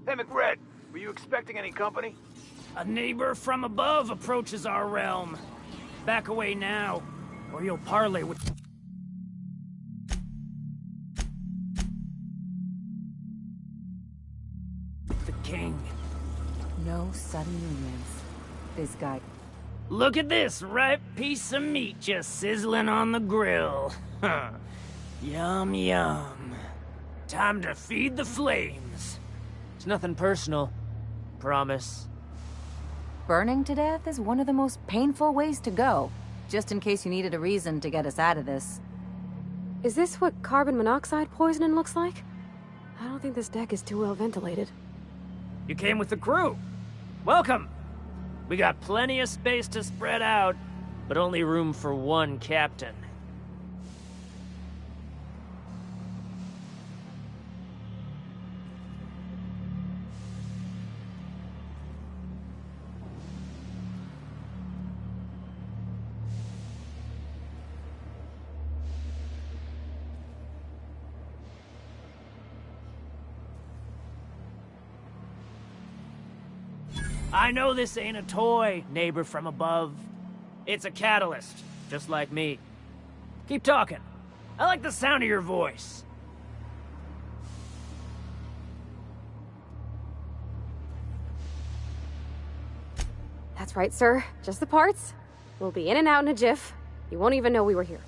Hey, McRed, were you expecting any company? A neighbor from above approaches our realm. Back away now, or you'll parley with the king. No sudden unions. This guy... Look at this ripe piece of meat just sizzling on the grill. Yum, yum. Time to feed the flames. It's nothing personal. Promise. Burning to death is one of the most painful ways to go. Just in case you needed a reason to get us out of this. Is this what carbon monoxide poisoning looks like? I don't think this deck is too well ventilated. You came with the crew. Welcome. We got plenty of space to spread out, but only room for one captain. I know this ain't a toy, neighbor from above. It's a catalyst, just like me. Keep talking. I like the sound of your voice. That's right, sir. Just the parts. We'll be in and out in a jiff. You won't even know we were here.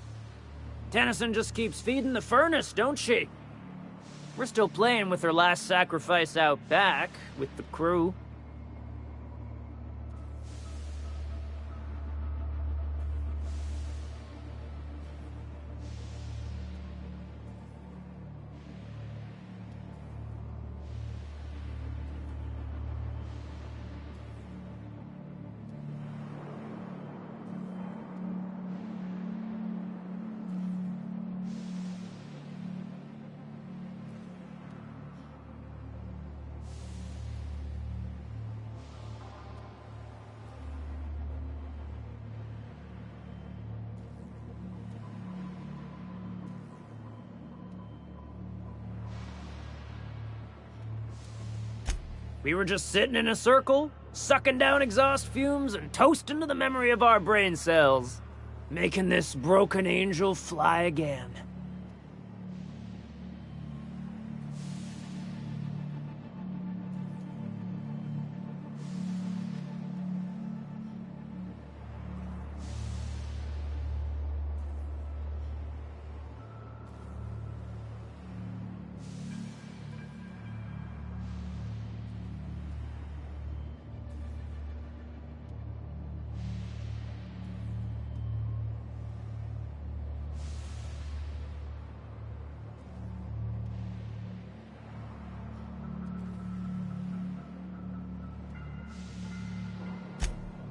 Tennyson just keeps feeding the furnace, don't she? We're still playing with her last sacrifice out back, with the crew. We were just sitting in a circle, sucking down exhaust fumes and toasting to the memory of our brain cells, making this broken angel fly again.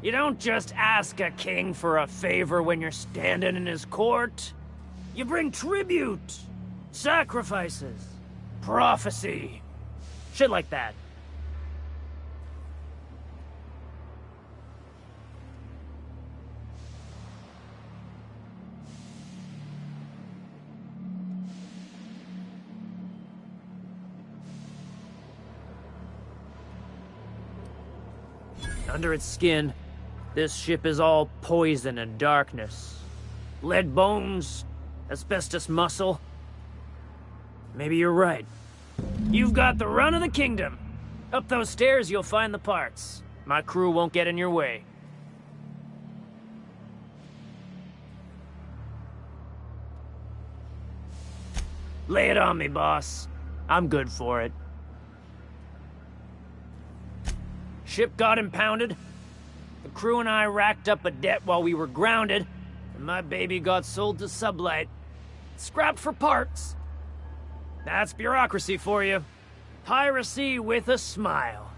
You don't just ask a king for a favor when you're standing in his court. You bring tribute, sacrifices, prophecy, shit like that. Under its skin, this ship is all poison and darkness. Lead bones, asbestos muscle. Maybe you're right. You've got the run of the kingdom. Up those stairs, you'll find the parts. My crew won't get in your way. Lay it on me, boss. I'm good for it. Ship got impounded. The crew and I racked up a debt while we were grounded, and my baby got sold to Sublight. Scrapped for parts. That's bureaucracy for you. Piracy with a smile.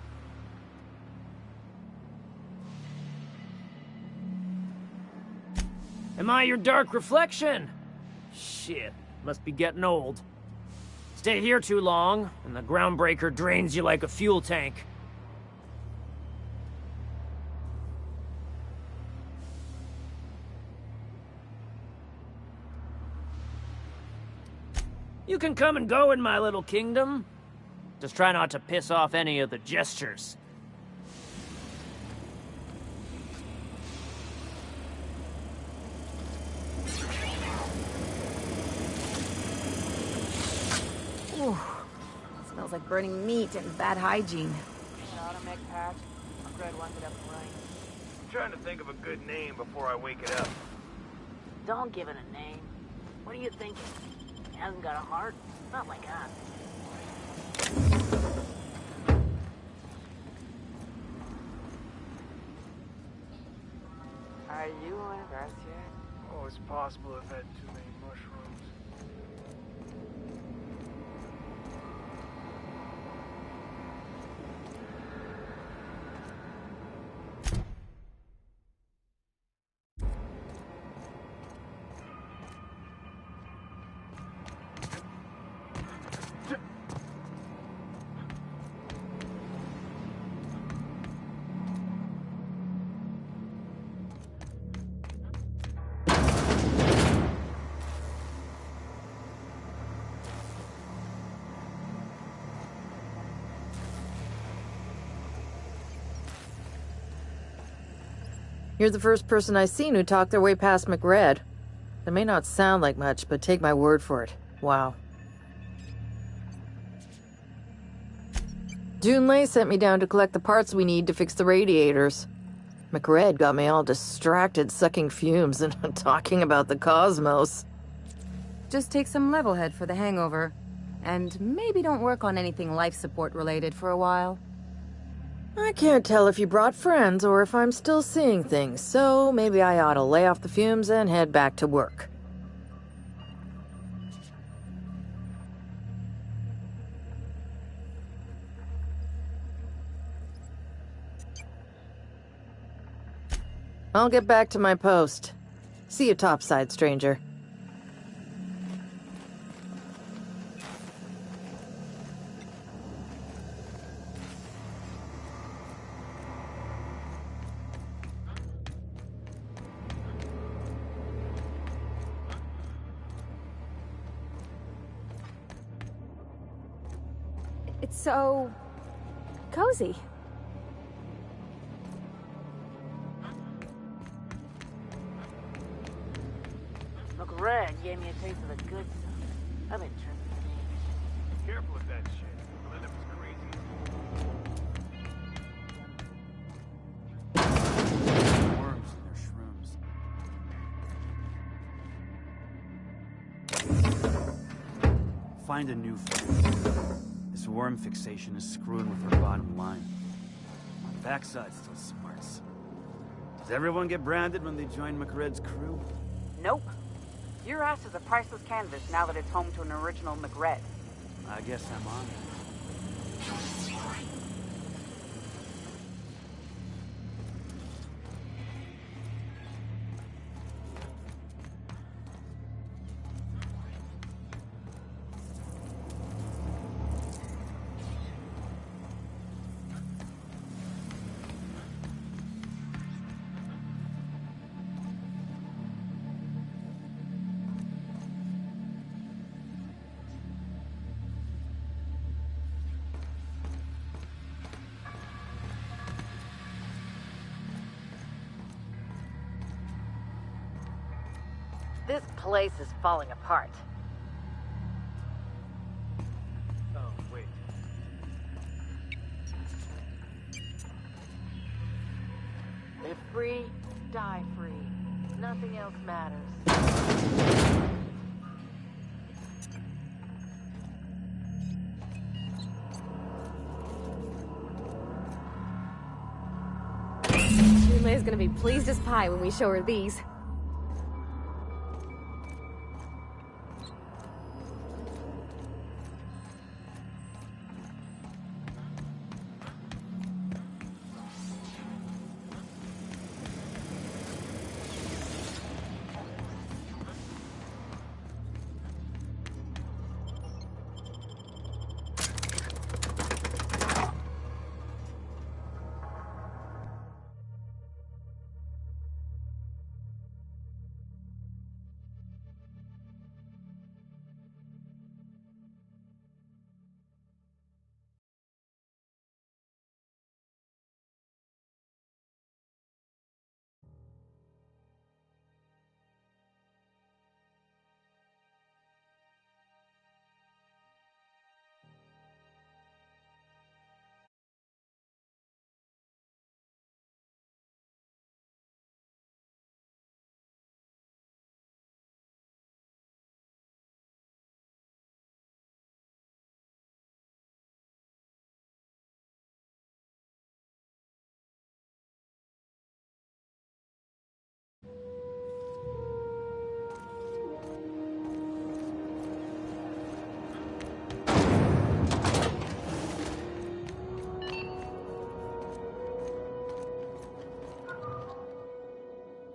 Am I your dark reflection? Shit, must be getting old. Stay here too long, and the groundbreaker drains you like a fuel tank. You can come and go in my little kingdom. Just try not to piss off any of the gestures. Ooh, smells like burning meat and bad hygiene. Automatic patch. Fred wants it up and running. I'm trying to think of a good name before I wake it up. Don't give it a name. What are you thinking? It hasn't got a heart? Not like us. Are you on Earth yet? Oh, it's possible I've had too many mushrooms. You're the first person I've seen who talked their way past McRed. It may not sound like much, but take my word for it. Wow. Junlei sent me down to collect the parts we need to fix the radiators. McRed got me all distracted sucking fumes and talking about the cosmos. Just take some level head for the hangover. And maybe don't work on anything life support related for a while. I can't tell if you brought friends or if I'm still seeing things, so maybe I ought to lay off the fumes and head back to work. I'll get back to my post. See you topside, stranger. It's so cozy. Look, Red gave me a taste of the good stuff. I've been tripping. Careful with that shit. Linda was crazy. Worms and their shrooms. Find a new friend. This worm fixation is screwing with her bottom line. My backside still smarts. Does everyone get branded when they join McRed's crew? Nope. Your ass is a priceless canvas now that it's home to an original McRed. I guess I'm on it. This place is falling apart. Oh, wait. Live free, die free. Nothing else matters. Junlei's gonna be pleased as pie when we show her these.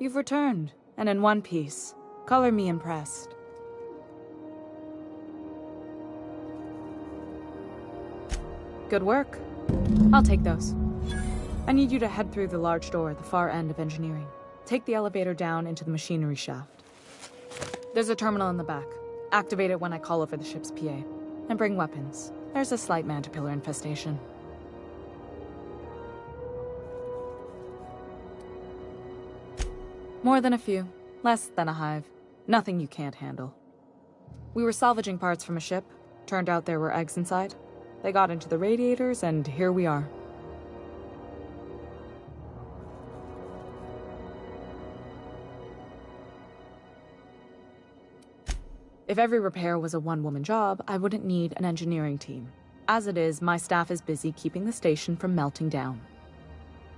You've returned, and in one piece. Color me impressed. Good work. I'll take those. I need you to head through the large door at the far end of engineering. Take the elevator down into the machinery shaft. There's a terminal in the back. Activate it when I call over the ship's PA. And bring weapons. There's a slight mantipillar infestation. More than a few. Less than a hive. Nothing you can't handle. We were salvaging parts from a ship. Turned out there were eggs inside. They got into the radiators, and here we are. If every repair was a one-woman job, I wouldn't need an engineering team. As it is, my staff is busy keeping the station from melting down.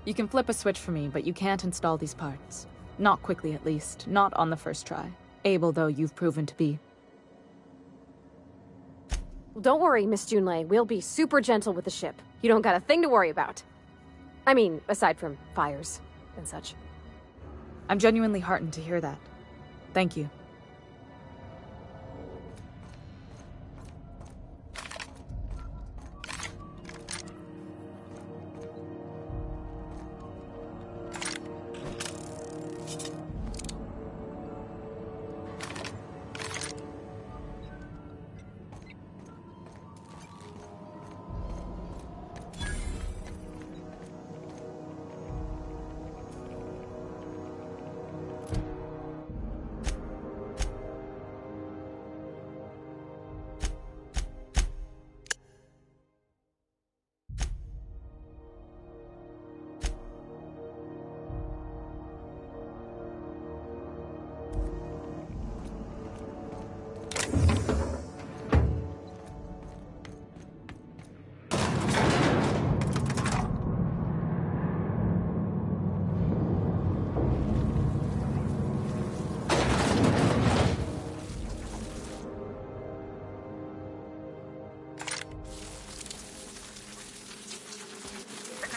You can flip a switch for me, but you can't install these parts. Not quickly, at least. Not on the first try. Able, though, you've proven to be. Don't worry, Miss Junlei. We'll be super gentle with the ship. You don't got a thing to worry about. I mean, aside from fires and such. I'm genuinely heartened to hear that. Thank you.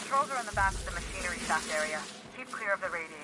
Controls are in the back of the machinery shaft area. Keep clear of the radiators.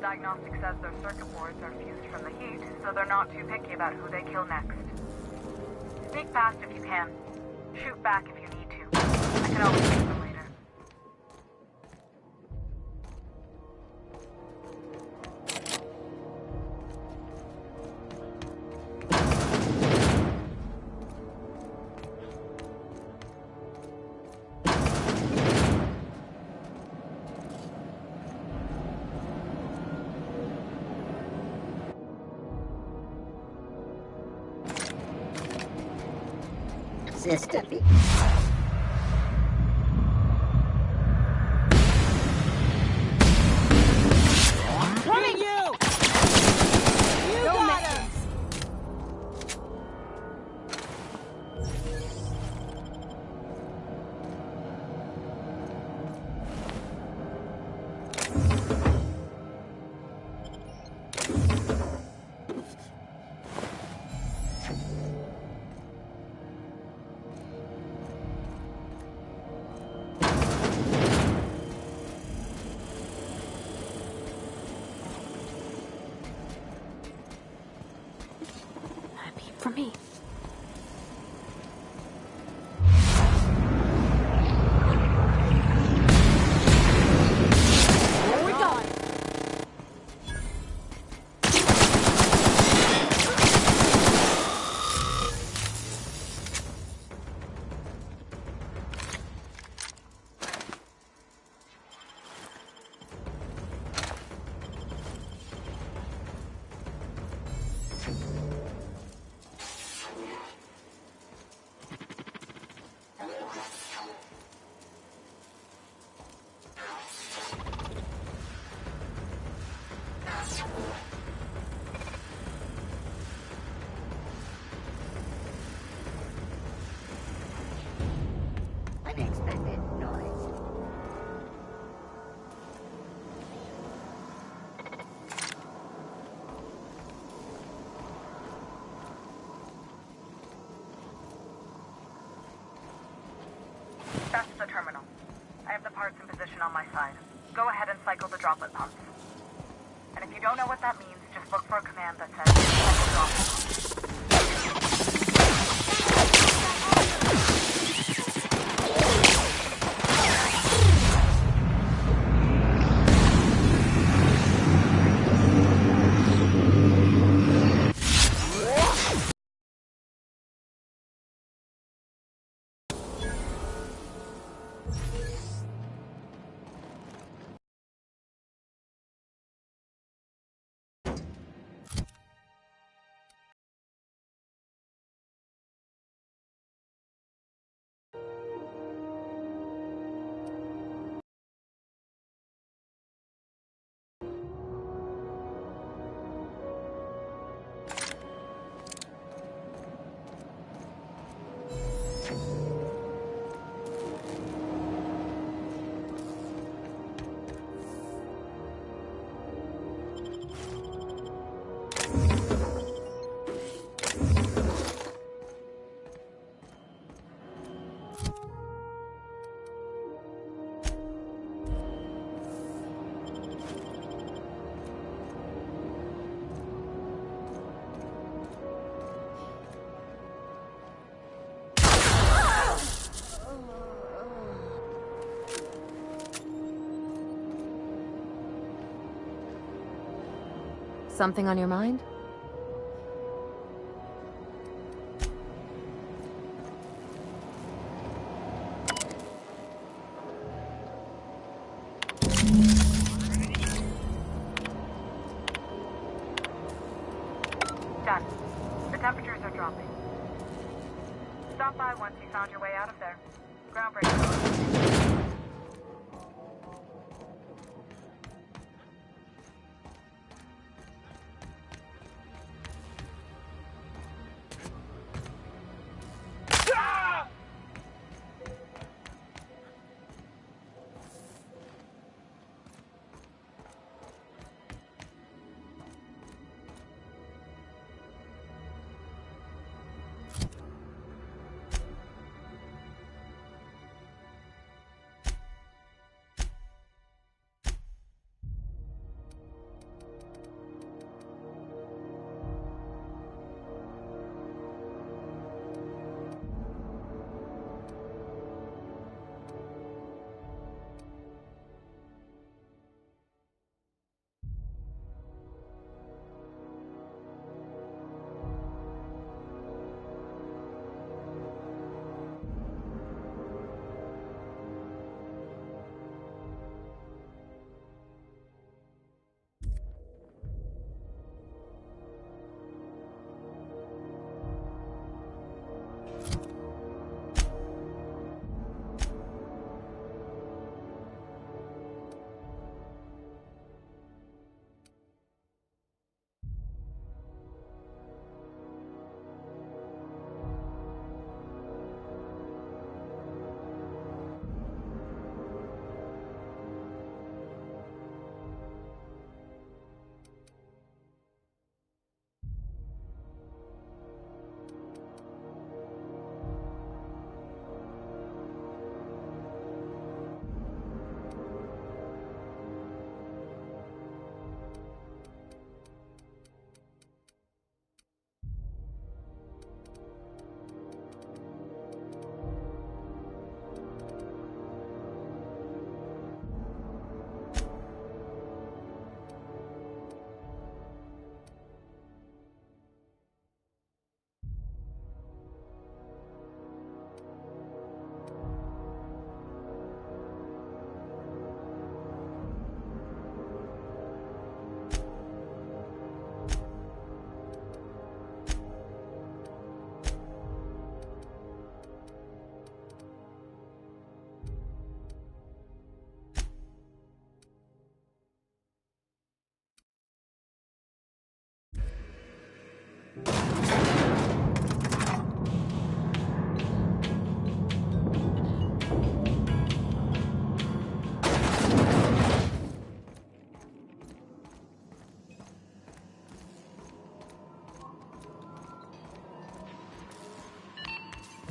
Diagnostic says their circuit boards are fused from the heat, so they're not too picky about who they kill next. Sneak past if you can. Shoot back if you need to. I can always use them later. Sister. Coming you! You got us! For me. Where we going? have the parts in position on my side. Go ahead and cycle the droplet pumps. And if you don't know what that means, just look for a command that says cycle droplet pumps. Something on your mind? Done. The temperatures are dropping. Stop by once you found your way out of there. Groundbreaking.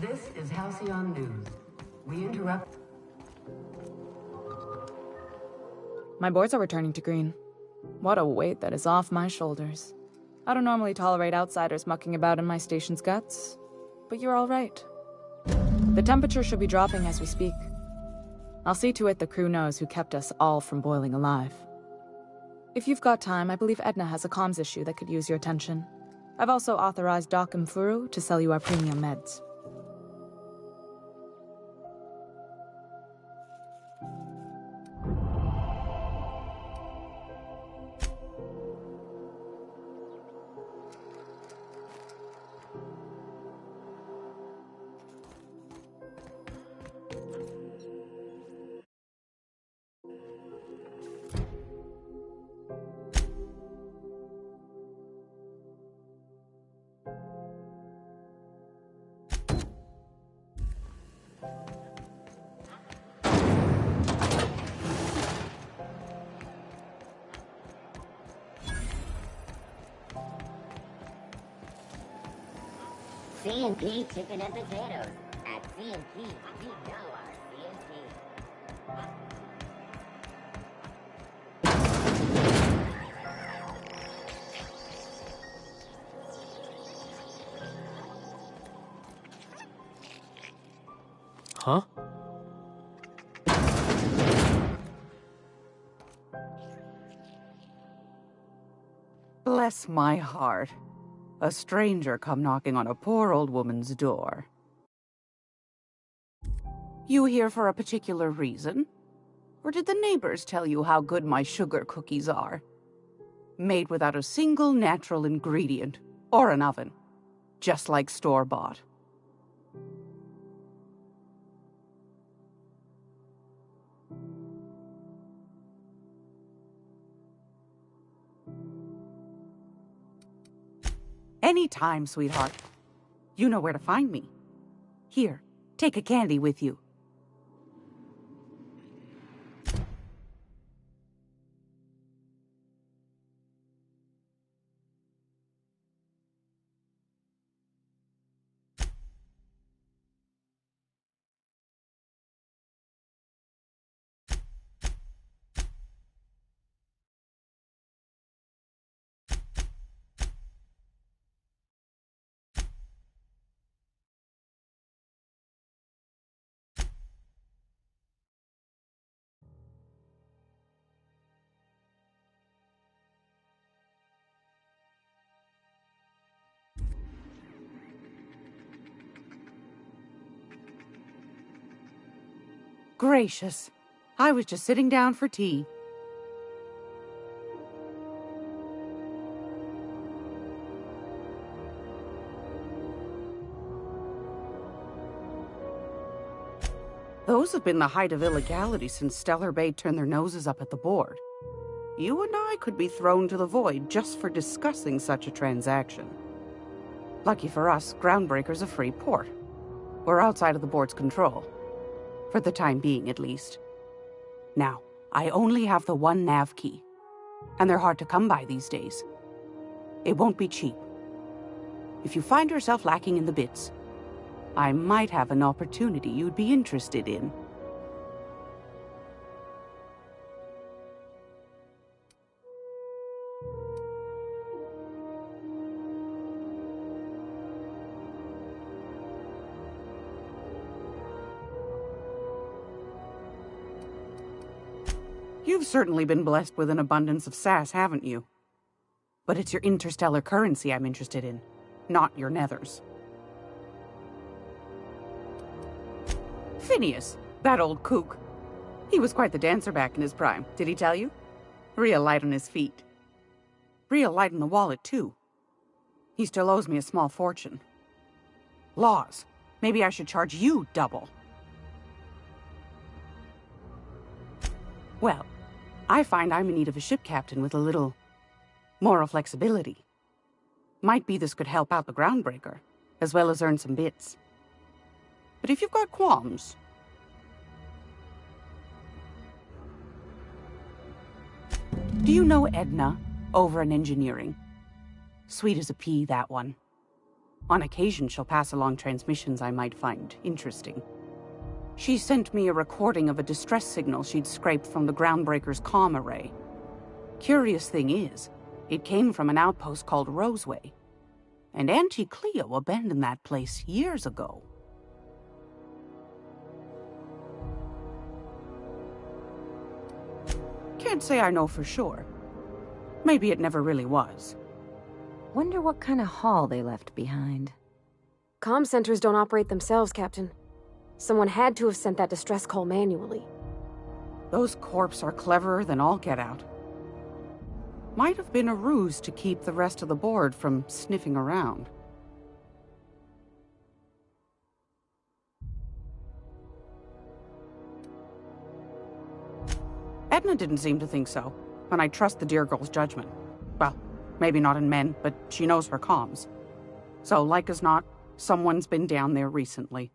This is Halcyon News. We interrupt... My boards are returning to green. What a weight that is off my shoulders. I don't normally tolerate outsiders mucking about in my station's guts, but you're all right. The temperature should be dropping as we speak. I'll see to it the crew knows who kept us all from boiling alive. If you've got time, I believe Edna has a comms issue that could use your attention. I've also authorized Doc and Furu to sell you our premium meds. C&P chicken and potatoes. At C&P, we know our C&P. Huh? Bless my heart. A stranger come knocking on a poor old woman's door. You here for a particular reason? Or did the neighbors tell you how good my sugar cookies are? Made without a single natural ingredient, or an oven. Just like store-bought. Anytime, sweetheart. You know where to find me. Here, take a candy with you. Gracious. I was just sitting down for tea. Those have been the height of illegality since Stellar Bay turned their noses up at the board. You and I could be thrown to the void just for discussing such a transaction. Lucky for us, Groundbreaker's a free port. We're outside of the board's control. For the time being, at least. Now, I only have the one nav key. And they're hard to come by these days. It won't be cheap. If you find yourself lacking in the bits, I might have an opportunity you'd be interested in. You've certainly been blessed with an abundance of sass, haven't you? But it's your interstellar currency I'm interested in, not your nethers. Phineas, that old kook. He was quite the dancer back in his prime, did he tell you? Real light on his feet. Real light in the wallet, too. He still owes me a small fortune. Laws. Maybe I should charge you double. Well, I find I'm in need of a ship captain with a little moral flexibility. Might be this could help out the Groundbreaker, as well as earn some bits. But if you've got qualms... Do you know Edna, over in engineering? Sweet as a pea, that one. On occasion, she'll pass along transmissions I might find interesting. She sent me a recording of a distress signal she'd scraped from the Groundbreaker's comm array. Curious thing is, it came from an outpost called Roseway. And Auntie Cleo abandoned that place years ago. Can't say I know for sure. Maybe it never really was. Wonder what kind of haul they left behind. Comm centers don't operate themselves, Captain. Someone had to have sent that distress call manually. Those corps are cleverer than all get out. Might have been a ruse to keep the rest of the board from sniffing around. Edna didn't seem to think so, and I trust the dear girl's judgment. Well, maybe not in men, but she knows her comms. So, like as not, someone's been down there recently.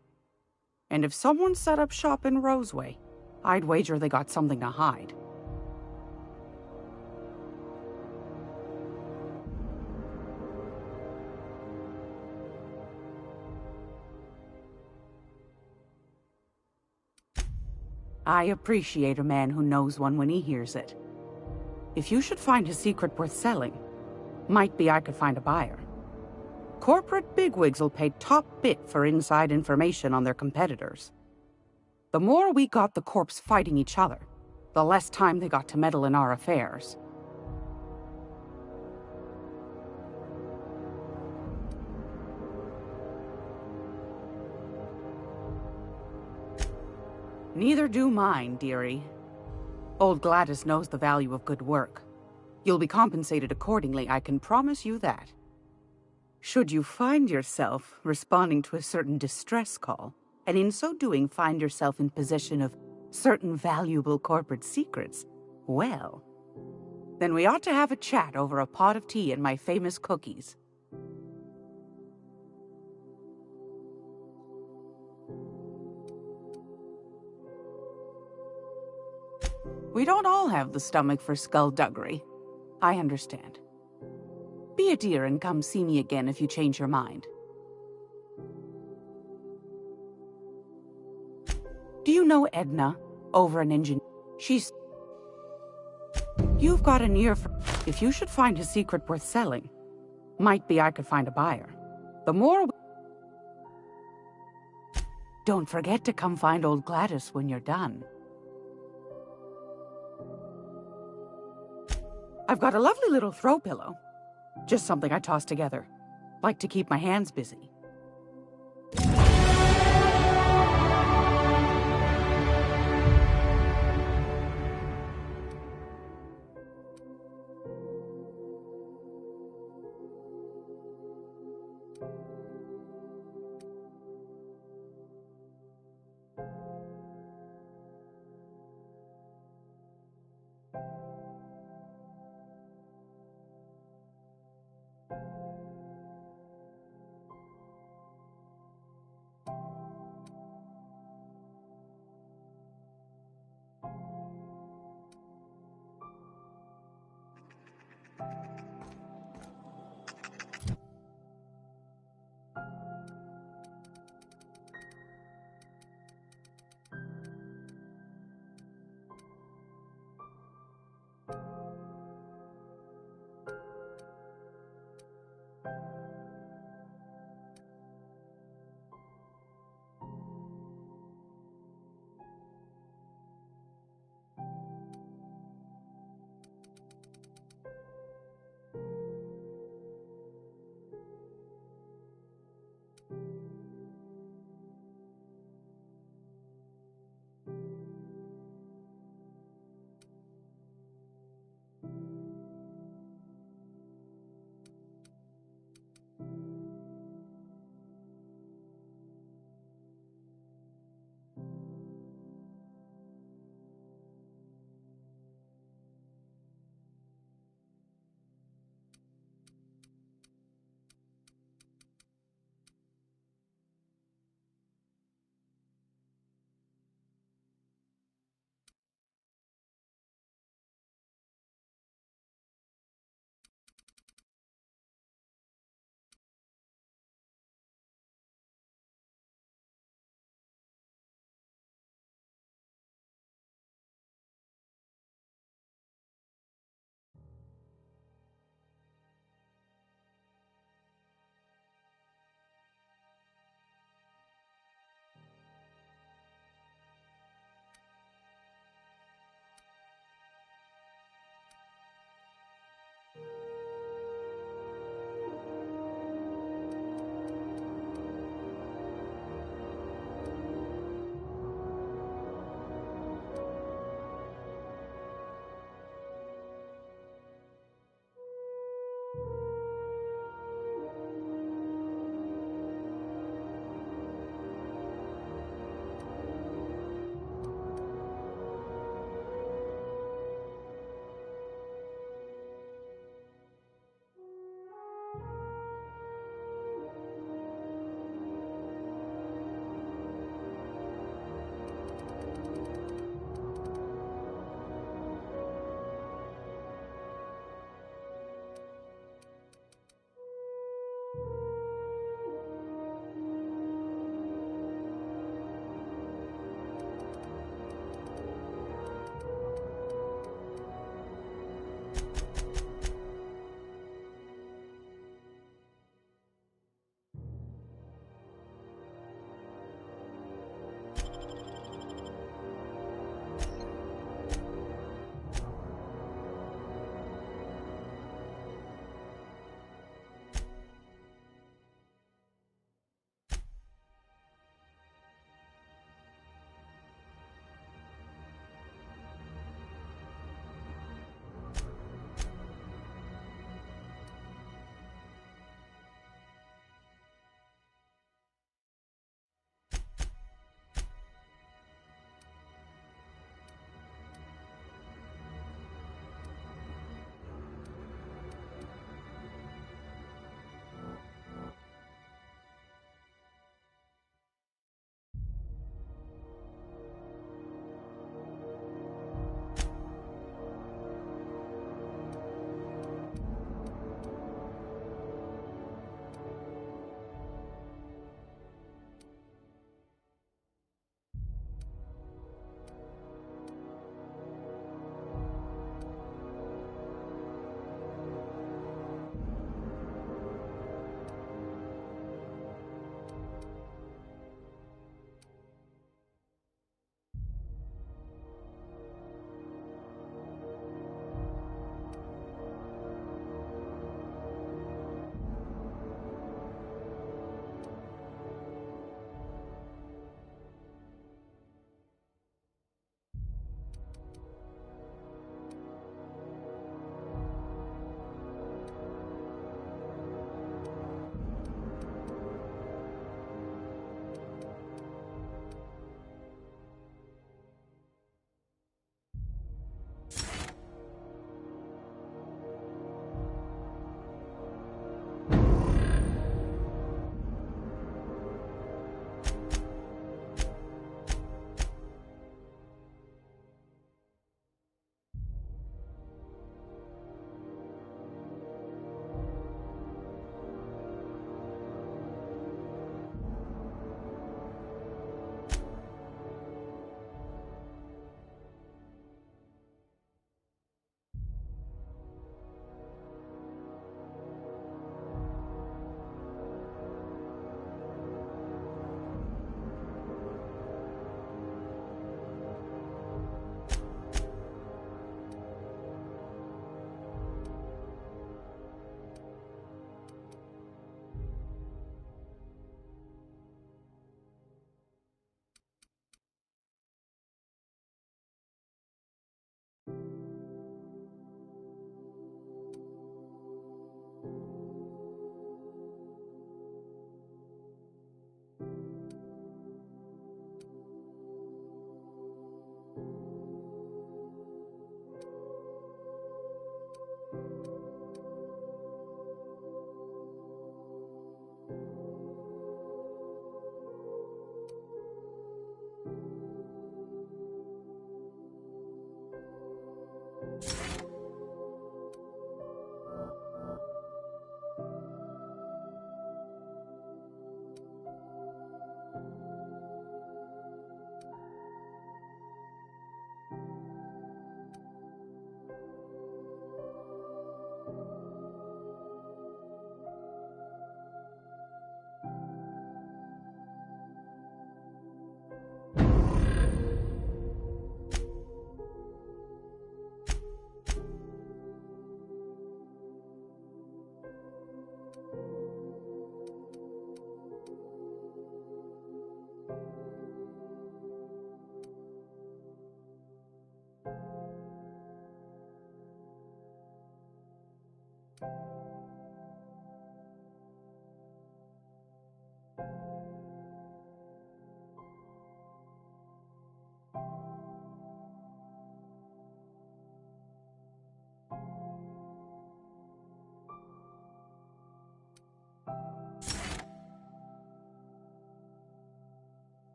And if someone set up shop in Roseway, I'd wager they got something to hide. I appreciate a man who knows one when he hears it. If you should find a secret worth selling, might be I could find a buyer. Corporate bigwigs will pay top bit for inside information on their competitors. The more we got the corps fighting each other, the less time they got to meddle in our affairs. Neither do mine, dearie. Old Gladys knows the value of good work. You'll be compensated accordingly, I can promise you that. Should you find yourself responding to a certain distress call, and in so doing find yourself in possession of certain valuable corporate secrets, well, then we ought to have a chat over a pot of tea and my famous cookies. We don't all have the stomach for skullduggery. I understand. Be a dear and come see me again if you change your mind. Do you know Edna, over an engine? She's... You've got an ear for... If you should find a secret worth selling, might be I could find a buyer. The more... Don't forget to come find old Gladys when you're done. I've got a lovely little throw pillow. Just something I toss together. Like to keep my hands busy.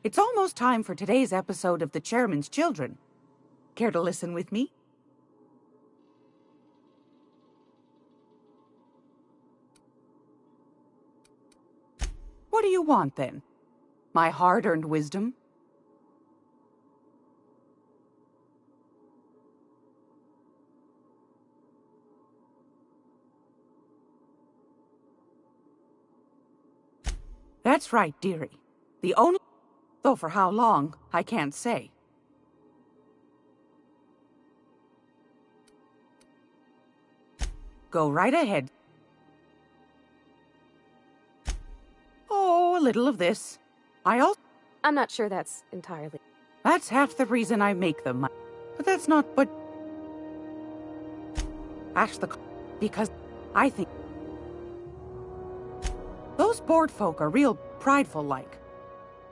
It's almost time for today's episode of The Chairman's Children. Care to listen with me? What do you want, then? My hard-earned wisdom? That's right, dearie. The only... Though for how long, I can't say. Go right ahead. Oh, a little of this. I'm not sure that's entirely... That's half the reason I make them. But that's not what... Ask the... Because I think... Those board folk are real prideful-like.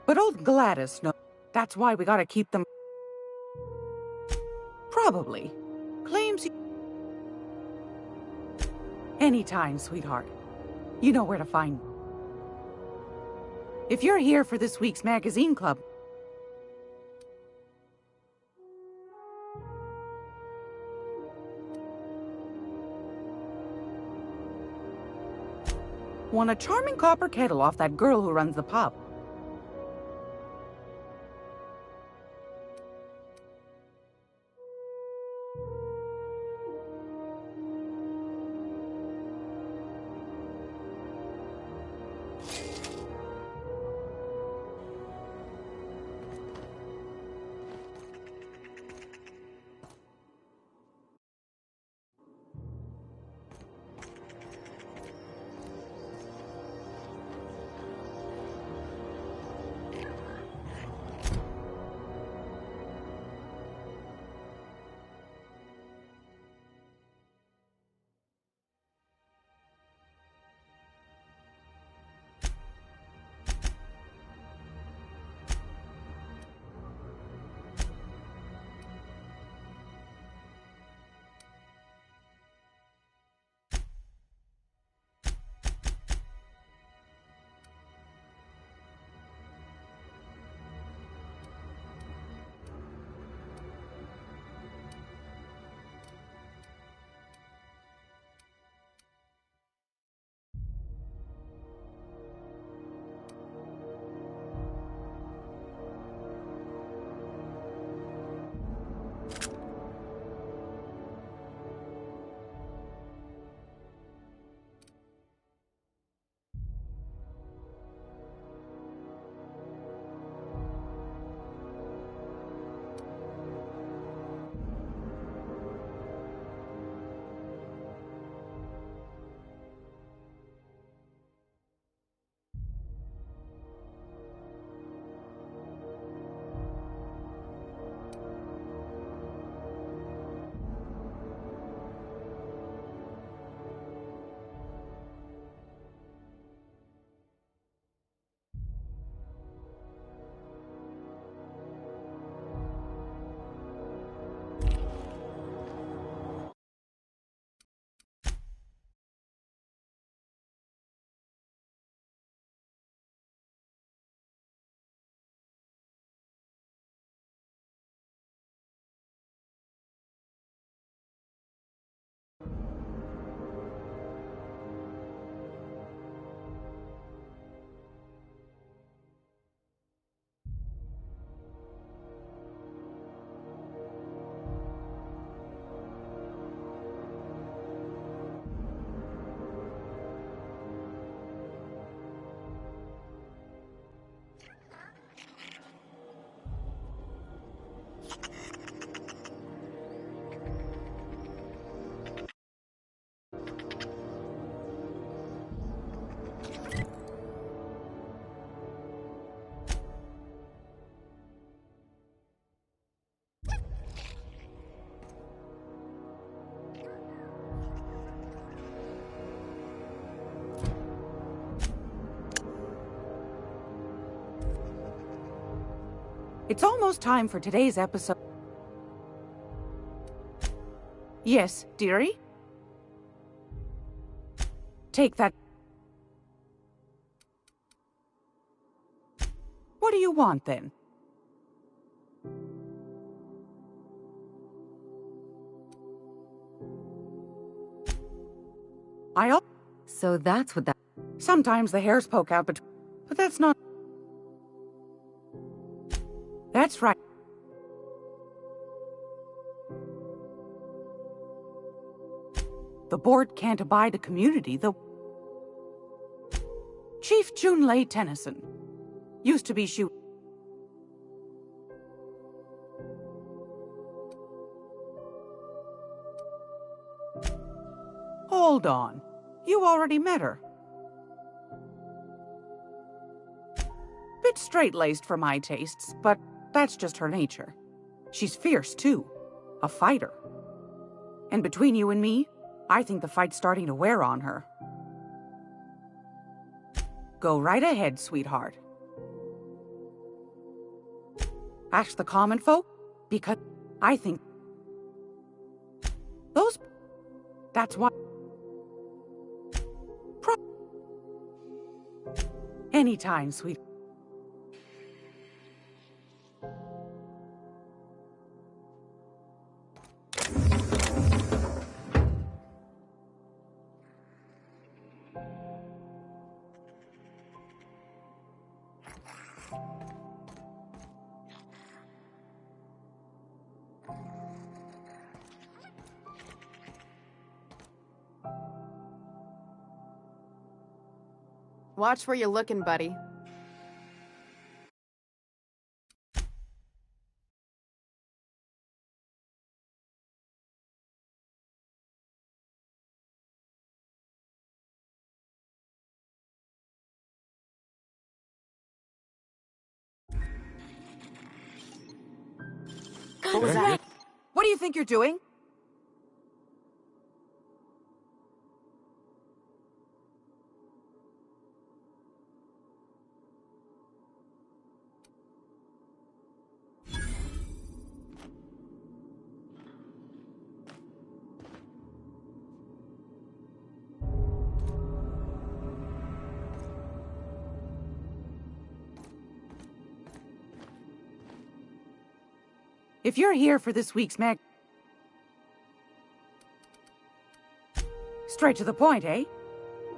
But old Gladys knows. That's why we gotta keep them... Probably. Claims... Anytime, sweetheart. You know where to find me. If you're here for this week's magazine club... Won a charming copper kettle off that girl who runs the pub. It's almost time for today's episode. Yes, dearie? Take that. What do you want, then? So that's what that... Sometimes the hairs poke out, but that's not... That's right. The board can't abide the community, though. Chief Junlei Tennyson used to be shoot. Hold on. You already met her. Bit straight-laced for my tastes, but that's just her nature. She's fierce, too. A fighter. And between you and me, I think the fight's starting to wear on her. Go right ahead, sweetheart. Ask the common folk, because I think... Those... That's why... Anytime, sweet. Watch where you're looking, buddy. What was that? What do you think you're doing? If you're here for this week's mag... Straight to the point, eh?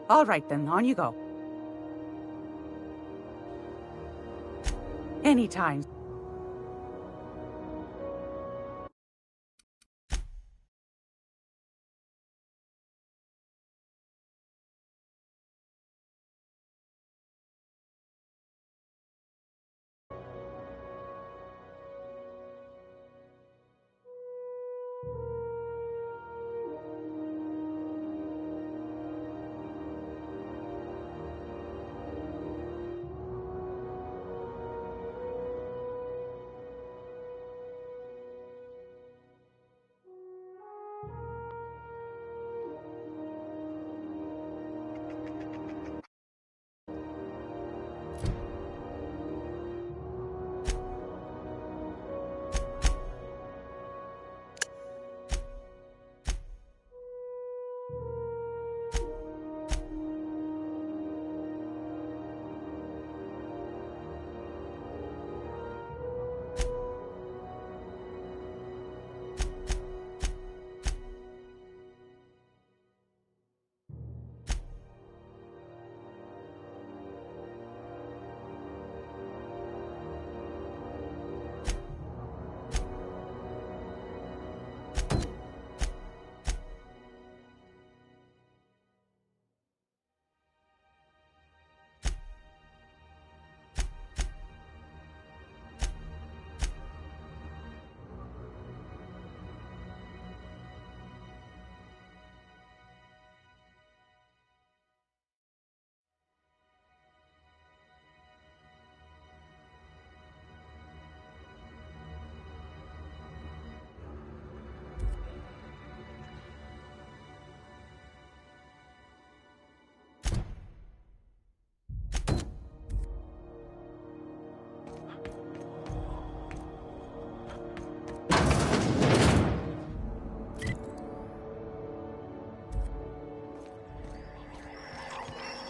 All right then, on you go. Anytime.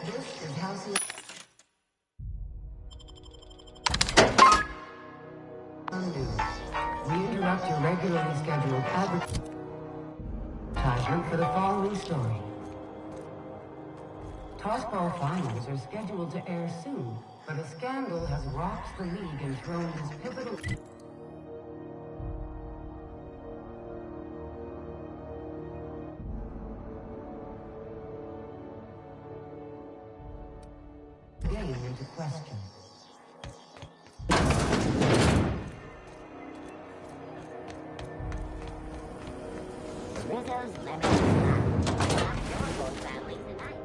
This is House. We interrupt your regularly scheduled advertisement for the following story. Tossball finals are scheduled to air soon, but a scandal has rocked the league and thrown this pivotal game into question. Rizzo's Lemonade. Not your whole family tonight.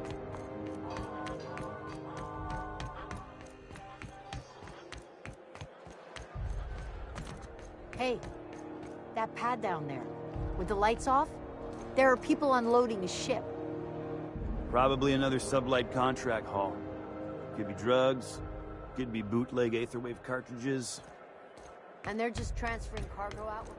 Hey, that pad down there, with the lights off, there are people unloading a ship. Probably another sublight contract haul. Could be drugs, could be bootleg Aetherwave cartridges. And they're just transferring cargo out with...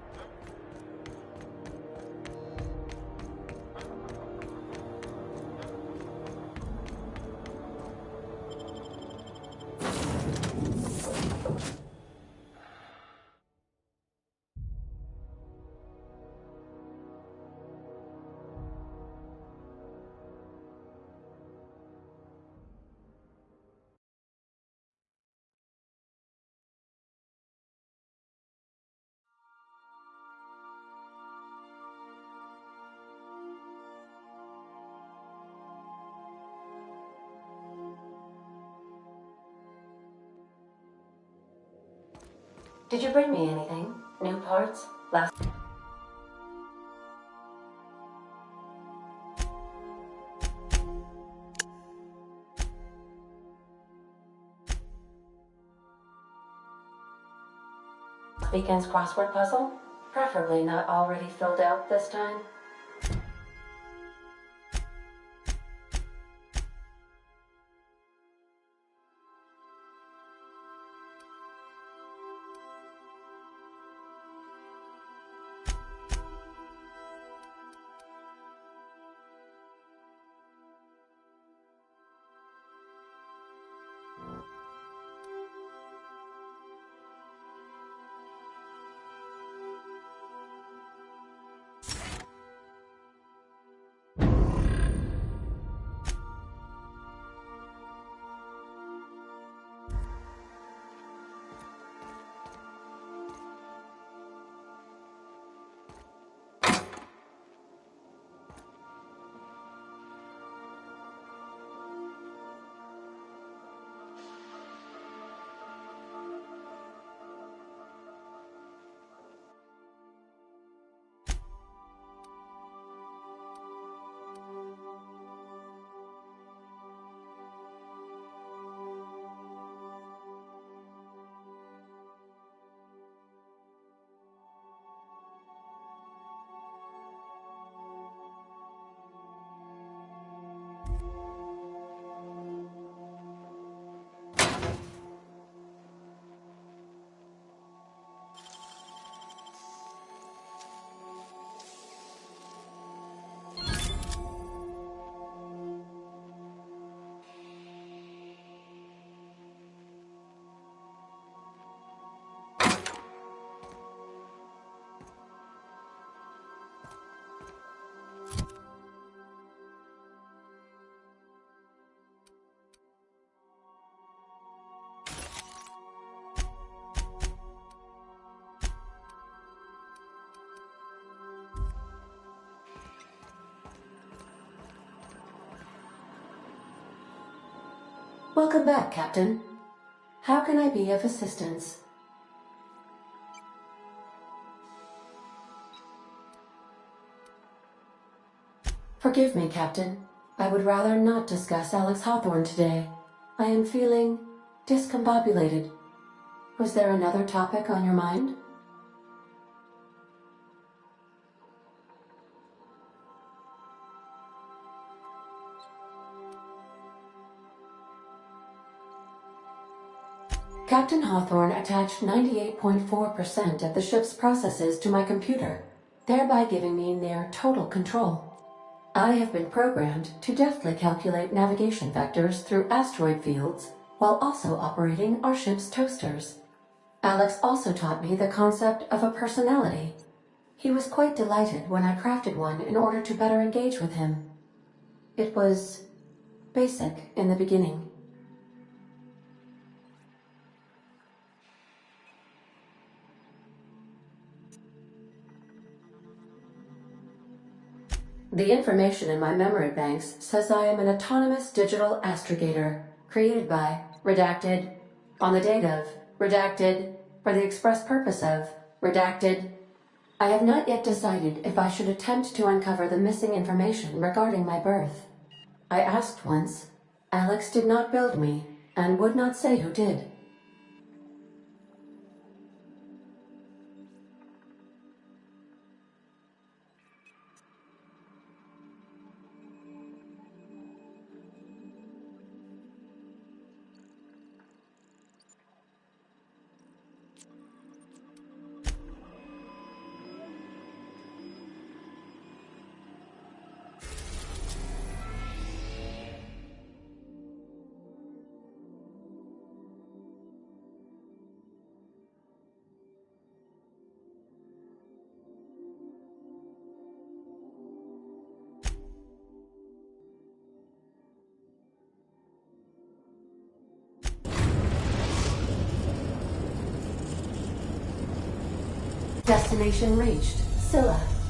Did you bring me anything? New parts? Last... weekend's crossword puzzle? Preferably not already filled out this time. Welcome back, Captain. How can I be of assistance? Forgive me, Captain. I would rather not discuss Alex Hawthorne today. I am feeling discombobulated. Was there another topic on your mind? Captain Hawthorne attached 98.4% of the ship's processes to my computer, thereby giving me near total control. I have been programmed to deftly calculate navigation vectors through asteroid fields while also operating our ship's toasters. Alex also taught me the concept of a personality. He was quite delighted when I crafted one in order to better engage with him. It was basic in the beginning. The information in my memory banks says I am an autonomous digital astrogator, created by, redacted, on the date of, redacted, for the express purpose of, redacted. I have not yet decided if I should attempt to uncover the missing information regarding my birth. I asked once. Alex did not build me, and would not say who did. Destination reached. Scylla.